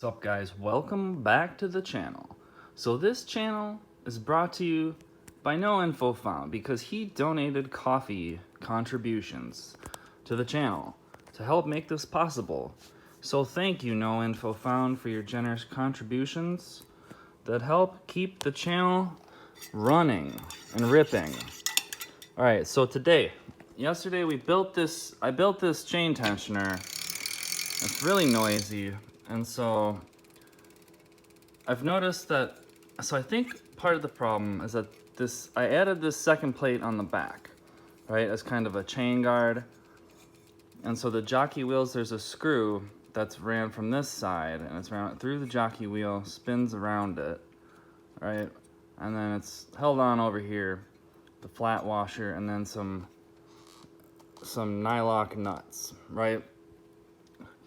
What's up guys, welcome back to the channel. So this channel is brought to you by No Info Found because he donated coffee contributions to the channel to help make this possible. So thank you No Info Found for your generous contributions that help keep the channel running and ripping. Alright, so yesterday I built this chain tensioner. It's really noisy. And so I've noticed that, I think part of the problem is that I added this second plate on the back, right, as kind of a chain guard. And so the jockey wheels, there's a screw that's ran from this side and it's ran through the jockey wheel, spins around it, right? And then it's held on over here, the flat washer, and then some nylock nuts, right?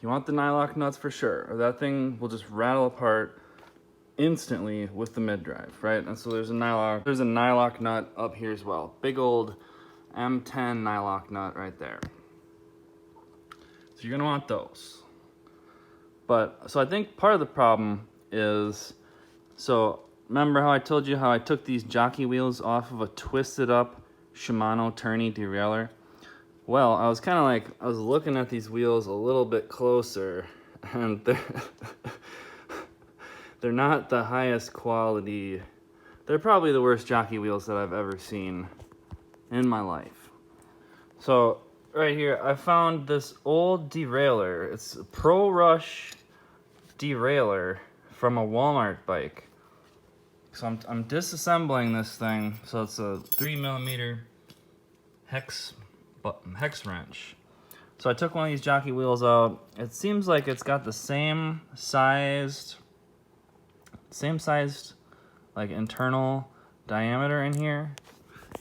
You want the nylock nuts for sure, or that thing will just rattle apart instantly with the mid-drive, right? And so there's a nylock nut up here as well. Big old M10 nylock nut right there. So you're gonna want those. So I think part of the problem is, so remember how I told you how I took these jockey wheels off of a twisted up Shimano tourney derailleur? Well, I was looking at these wheels a little bit closer, and they're not the highest quality. They're probably the worst jockey wheels that I've ever seen in my life. So right here, I found this old derailleur. It's a Pro Rush derailleur from a Walmart bike. So I'm disassembling this thing. So it's a 3mm hex wrench. So I took one of these jockey wheels out. It seems like it's got the same sized like internal diameter in here,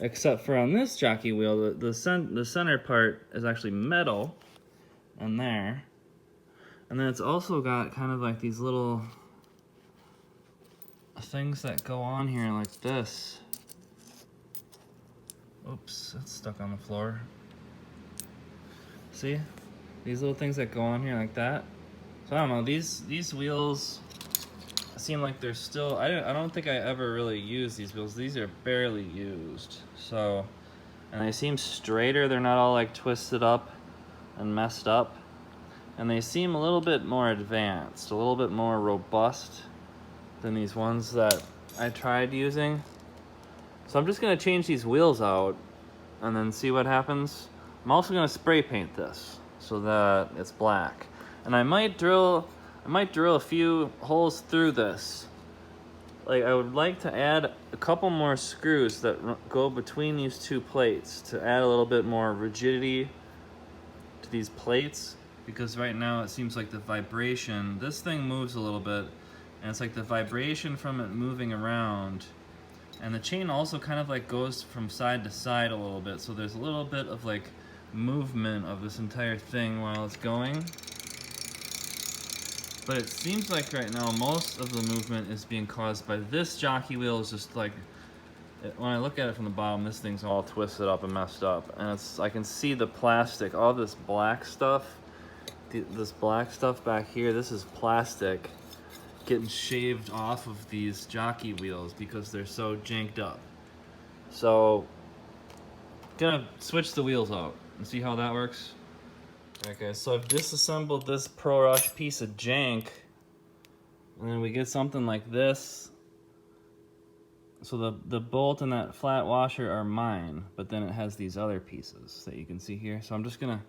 except for on this jockey wheel, the center part is actually metal in there, and then it's also got kind of like these little things that go on here like this. Oops, it's stuck on the floor. See? These little things that go on here like that. So I don't know, these wheels seem like they're still, I don't think I ever really used these wheels. These are barely used. So, and they seem straighter. They're not all like twisted up and messed up. And they seem a little bit more advanced, a little bit more robust than these ones that I tried using. So I'm just gonna change these wheels out and then see what happens. I'm also gonna spray paint this so that it's black. And I might drill a few holes through this. Like, I would like to add a couple more screws that go between these two plates to add a little bit more rigidity to these plates, because right now it seems like the vibration, this thing moves a little bit, and it's like the vibration from it moving around. And the chain also kind of like goes from side to side a little bit, so there's a little bit of like movement of this entire thing while it's going. But it seems like right now most of the movement is being caused by this jockey wheel. Is just like, when I look at it from the bottom, this thing's all twisted up and messed up, and I can see the plastic, all this black stuff, this black stuff back here. This is plastic getting shaved off of these jockey wheels because they're so janked up. So gonna switch the wheels out and see how that works. Okay, so I've disassembled this Pro Rush piece of jank, and then we get something like this. So the bolt and that flat washer are mine, but then it has these other pieces that you can see here. So I'm just gonna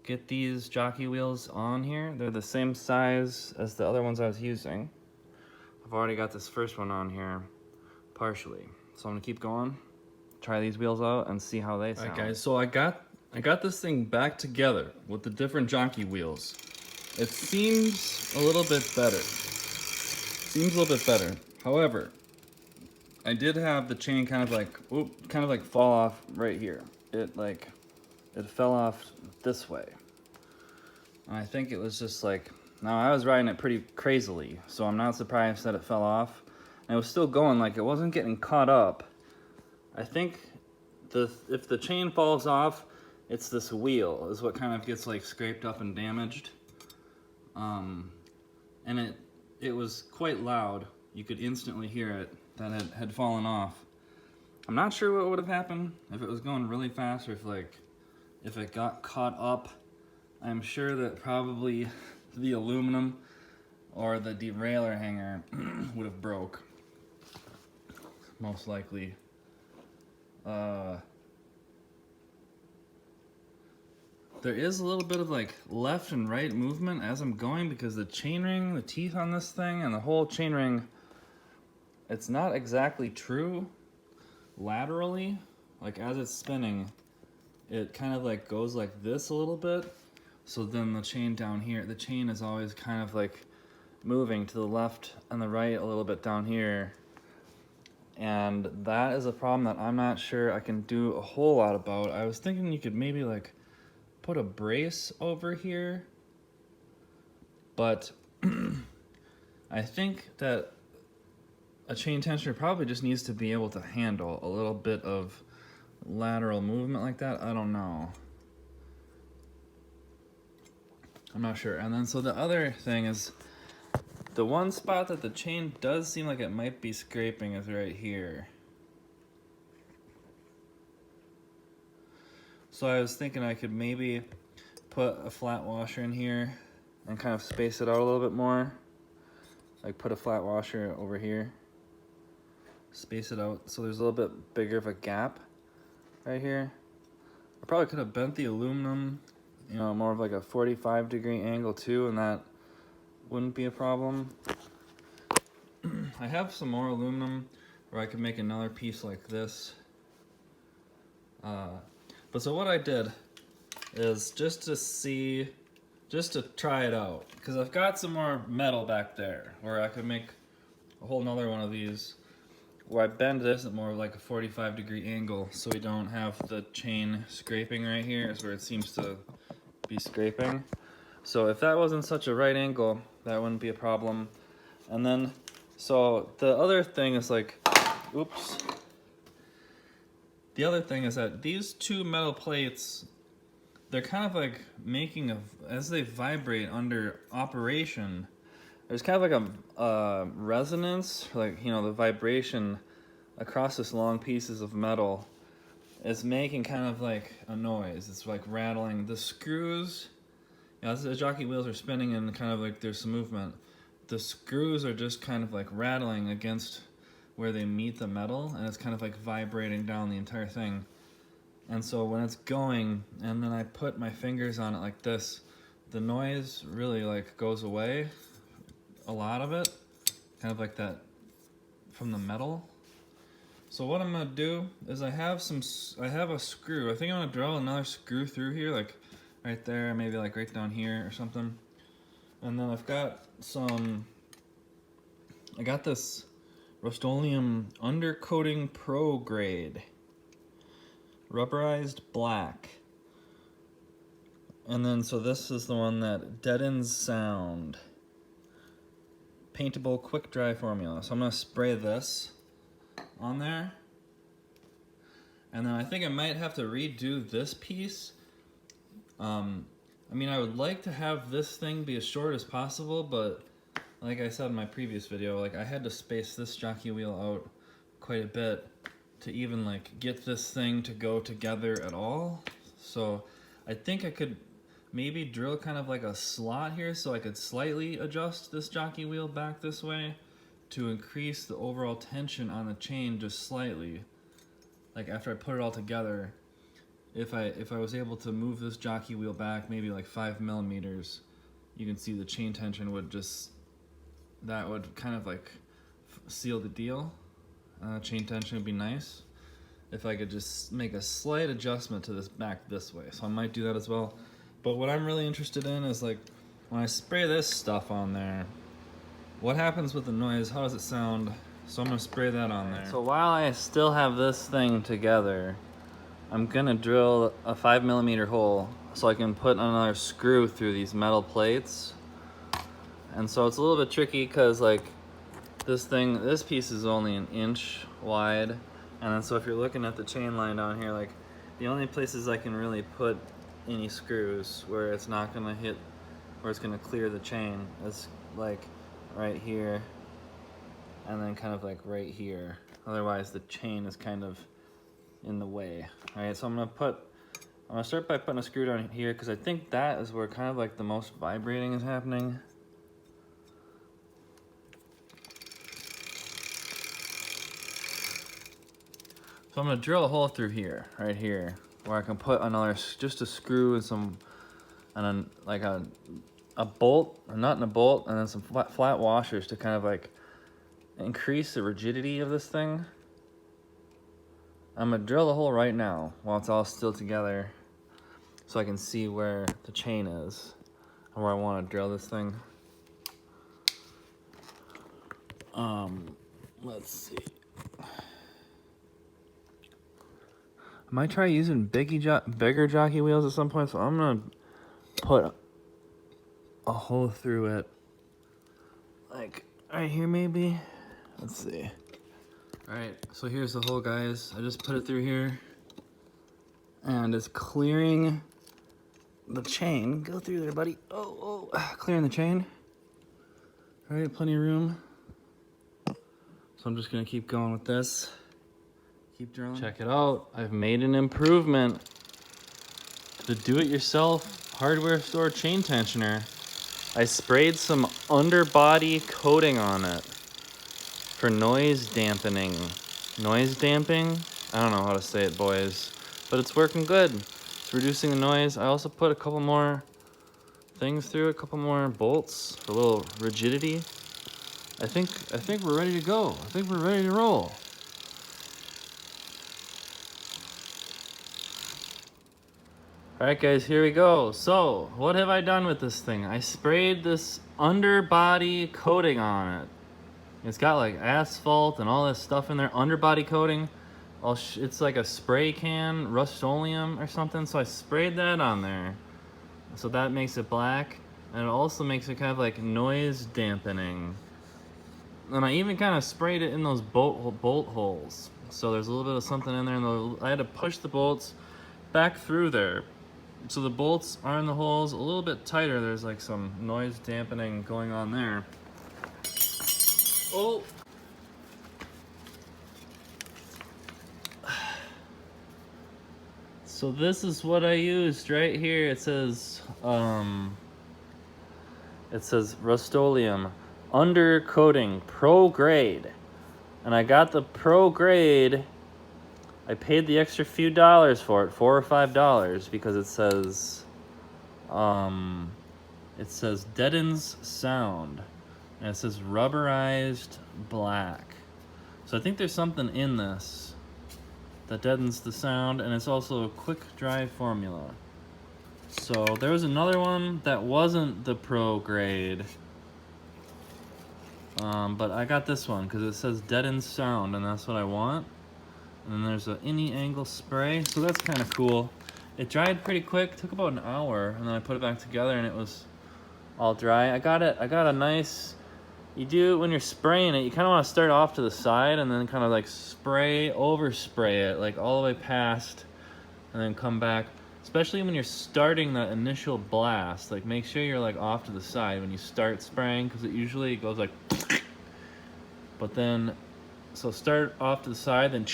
get these jockey wheels on here. They're the same size as the other ones I was using. I've already got this first one on here partially. So I'm gonna keep going, try these wheels out and see how they sound. Alright guys, so I got this thing back together with the different jockey wheels. It seems a little bit better. However, I did have the chain kind of like fall off right here. It fell off this way. And I think it was just like, now I was riding it pretty crazily, so I'm not surprised that it fell off. And it was still going, like it wasn't getting caught up. I think if the chain falls off, it's this wheel is what kind of gets like scraped up and damaged. And it was quite loud. You could instantly hear it, that it had fallen off. I'm not sure what would have happened if it was going really fast or if it got caught up. I'm sure that probably the aluminum or the derailleur hanger would have broke. Most likely. There is a little bit of like left and right movement as I'm going because the chainring, the teeth on this thing and the whole chainring, it's not exactly true laterally. Like as it's spinning, it kind of like goes like this a little bit. So then the chain down here, the chain is always kind of like moving to the left and the right a little bit down here. And that is a problem that I'm not sure I can do a whole lot about. I was thinking you could maybe like put a brace over here, but I think that a chain tensioner probably just needs to be able to handle a little bit of lateral movement like that. I don't know. I'm not sure. And then so the other thing is the one spot that the chain does seem like it might be scraping is right here. So I was thinking I could maybe put a flat washer in here and kind of space it out a little bit more. Like put a flat washer over here, space it out so there's a little bit bigger of a gap right here. I probably could have bent the aluminum, you know, more of like a 45-degree angle too, and that wouldn't be a problem. I have some more aluminum where I could make another piece like this. But so what I did is just to try it out, because I've got some more metal back there where I could make a whole nother one of these where I bend this at more like a 45-degree angle so we don't have the chain scraping right here is where it seems to be scraping. So if that wasn't such a right angle, that wouldn't be a problem. And then, so the other thing is like, oops. The other thing is that these two metal plates, they're kind of like making as they vibrate under operation, there's kind of like a resonance, like, you know, the vibration across this long pieces of metal is making kind of like a noise. It's like rattling. The screws, you know, the jockey wheels are spinning and kind of like there's some movement. The screws are just kind of like rattling against where they meet the metal, and it's kind of like vibrating down the entire thing. And so when it's going, and then I put my fingers on it like this, the noise really like goes away, a lot of it, kind of like that from the metal. So what I'm gonna do is I have a screw. I think I'm gonna drill another screw through here, like right there, maybe like right down here or something. And then I've got I got this Rust Oleum Undercoating PRO GRADE, rubberized black. And then, so this is the one that deadens sound. Paintable quick dry formula. So I'm gonna spray this on there. And then I think I might have to redo this piece. I mean, I would like to have this thing be as short as possible, but like I said in my previous video, like I had to space this jockey wheel out quite a bit to even like get this thing to go together at all. So I think I could maybe drill kind of like a slot here so I could slightly adjust this jockey wheel back this way to increase the overall tension on the chain just slightly. Like after I put it all together, if I was able to move this jockey wheel back maybe like 5 millimeters, you can see the chain tension would just, that would kind of like seal the deal. Chain tension would be nice if I could just make a slight adjustment to this back this way. So I might do that as well. But what I'm really interested in is like when I spray this stuff on there, what happens with the noise? How does it sound? So I'm gonna spray that on there. So while I still have this thing together, I'm gonna drill a 5 millimeter hole so I can put another screw through these metal plates. And so it's a little bit tricky because like this piece is only an inch wide. And then so if you're looking at the chain line down here, like the only places I can really put any screws where it's not gonna hit, where it's gonna clear the chain, is like right here, and then kind of like right here. Otherwise the chain is kind of in the way. All right, so I'm gonna start by putting a screw down here because I think that is where kind of like the most vibrating is happening. So I'm gonna drill a hole through here, right here, where I can put another, just a screw and some, and then like a bolt, a nut and a bolt, and then some flat washers to kind of like increase the rigidity of this thing. I'm gonna drill a hole right now while it's all still together so I can see where the chain is and where I want to drill this thing. Let's see. I might try using bigger jockey wheels at some point, so I'm gonna put a hole through it, like right here maybe. Let's see. All right, so here's the hole, guys. I just put it through here, and it's clearing the chain. Go through there, buddy. Oh, clearing the chain. All right, plenty of room. So I'm just gonna keep going with this. Keep drilling. Check it out. I've made an improvement to the do-it-yourself hardware store chain tensioner. I sprayed some underbody coating on it for noise dampening. Noise damping? I don't know how to say it, boys, but it's working good. It's reducing the noise. I also put a couple more things through it, a couple more bolts for a little rigidity. I think we're ready to go. I think we're ready to roll. All right, guys, here we go. So, what have I done with this thing? I sprayed this underbody coating on it. It's got like asphalt and all this stuff in there, underbody coating. It's like a spray can, Rust Oleum or something. So I sprayed that on there. So that makes it black. And it also makes it kind of like noise dampening. And I even kind of sprayed it in those bolt holes. So there's a little bit of something in there, and I had to push the bolts back through there. So the bolts are in the holes a little bit tighter. There's like some noise dampening going on there. Oh! So this is what I used right here. It says Rust Oleum undercoating pro grade, and I got the pro grade. I paid the extra few dollars for it, $4 or $5, because it says deadens sound, and it says rubberized black. So I think there's something in this that deadens the sound, and it's also a quick dry formula. So there was another one that wasn't the pro grade, but I got this one because it says deadened sound, and that's what I want. And then there's any angle spray, so that's kind of cool. It dried pretty quick, took about an hour, and then I put it back together and it was all dry. I got a nice, you do when you're spraying it, you kind of want to start off to the side and then kind of like overspray it, like all the way past, and then come back. Especially when you're starting that initial blast, like make sure you're like off to the side when you start spraying, because it usually goes like, but then, so start off to the side, then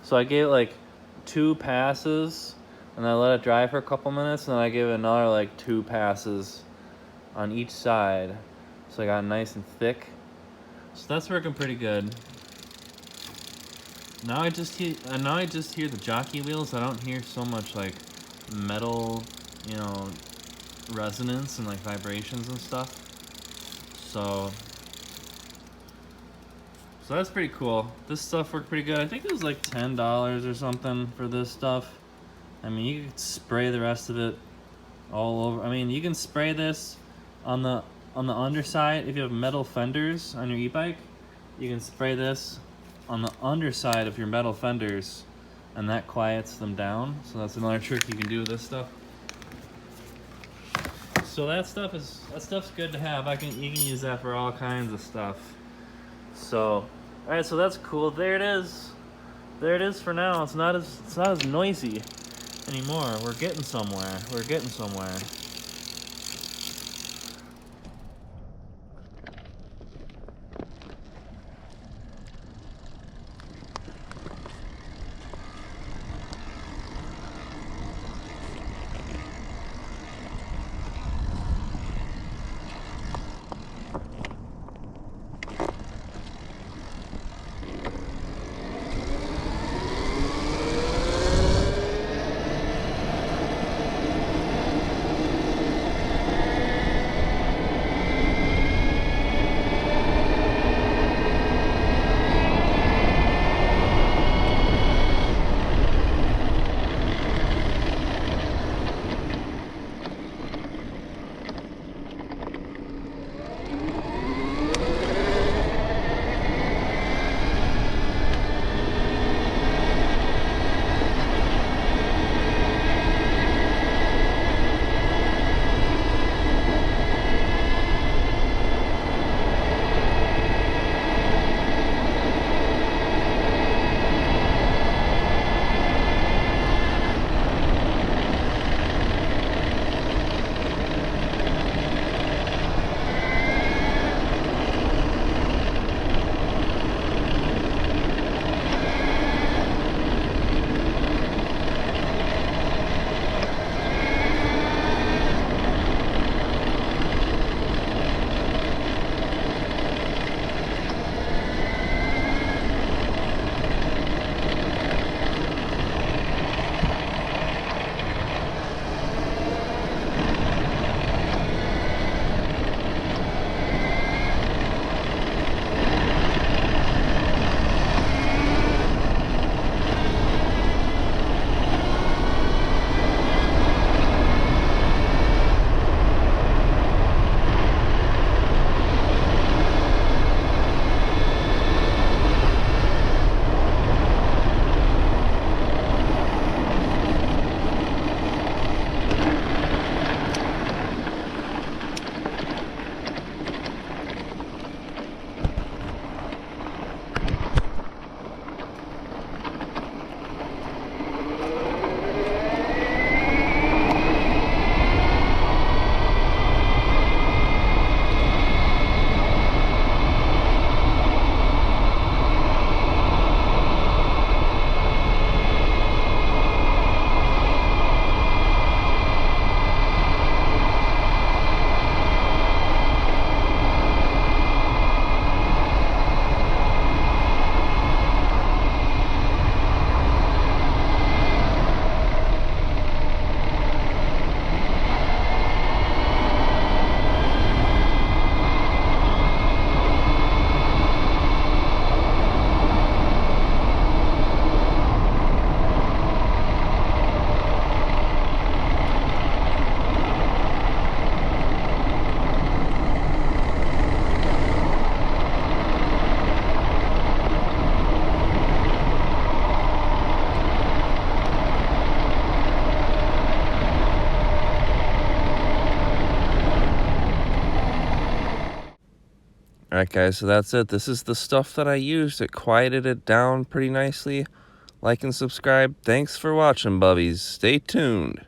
so I gave it like 2 passes, and I let it dry for a couple minutes, and then I gave it another like 2 passes on each side, so I got nice and thick. So that's working pretty good. Now I just hear the jockey wheels. I don't hear so much like metal, you know, resonance and like vibrations and stuff. So that's pretty cool. This stuff worked pretty good. I think it was like $10 or something for this stuff. I mean, you could spray the rest of it all over. I mean, you can spray this on the underside. If you have metal fenders on your e-bike, you can spray this on the underside of your metal fenders, and that quiets them down. So that's another trick you can do with this stuff. So that stuff's good to have. You can use that for all kinds of stuff. So, all right, so that's cool. There it is. There it is for now. It's not as noisy anymore. We're getting somewhere. Alright guys, so that's it. This is the stuff that I used. It quieted it down pretty nicely. Like and subscribe. Thanks for watching, bubbies. Stay tuned.